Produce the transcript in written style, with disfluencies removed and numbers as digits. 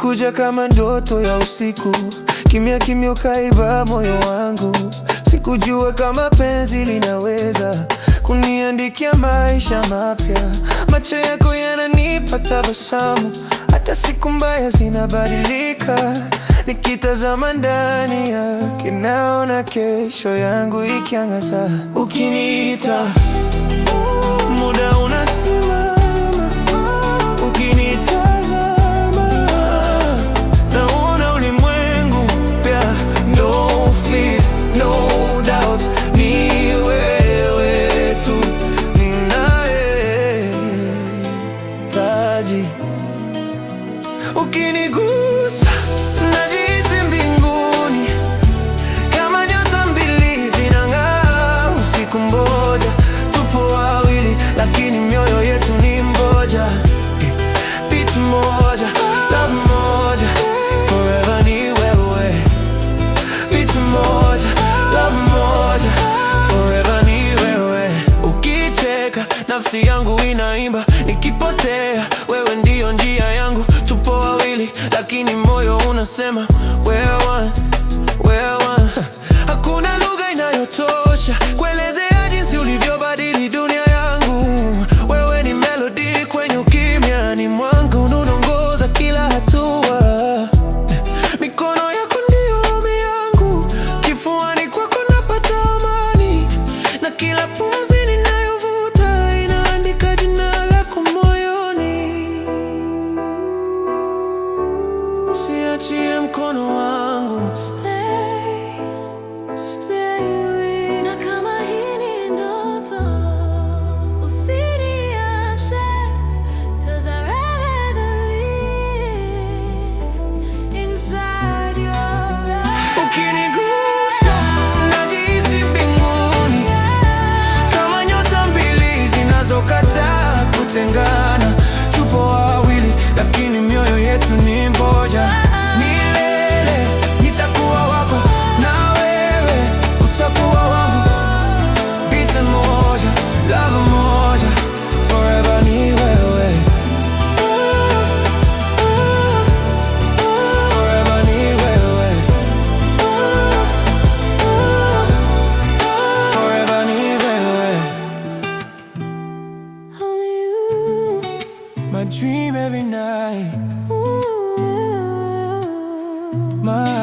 ulikuja kama ndoto ya usiku, kimya kimya ukaiba moyo wangu. Sikujua kama penzi linaweza kuniandikia maisha mapya. Macho yako yananipa tabasamu, hata siku mbaya zinabadilika. Nikitazama ndani yake naona kesho yangu ikiangaza. Ukiniita muda unasimama, ukinitazama naona ulimwengu mpya. No fear, no doubt, ni wewe tu ninayehitaji. Ukinigusa najihisi mbinguni, kama nyota mbili zinang'aa usiku mmoja. Tupo wawili lakini mioyo yetu ni mmoja. Beat moja, love moja, forever ni wewe. Beat moja, love moja, forever ni wewe. Ukicheka nafsi yangu inaimba, nikipotea wewe ndiyo njia yangu. Tupo wawili lakini moyo unasema we're one, we're one. Hakuna lugha inayotosha kuelezea jinsi ulivyobadili dunia yangu. Wewe ni melody kwenye ukimya ni mwangu, unaongoza kila hatua. Mikono yako ndio ngome yangu, kifuani kwako napata amani, na kila pumzi ninayovuta inaandika jina lako moyoni. Usiachie mkono wangu, Stay, stay. Na kama hii ni ndoto, usiniamshe, 'cause I'd rather live inside your eyes. ukinigusa najihisi mbinguni, kama nyota mbili zinazokataa kutengana. Tupo wawili lakini mioyo yetu ni mmoja. Milele nitakuwa wako na wewe utakuwa wangu. Beat moja, love moja, forever ni wewe. Forever ni wewe. Forever ni wewe. Only you. My dream every night, my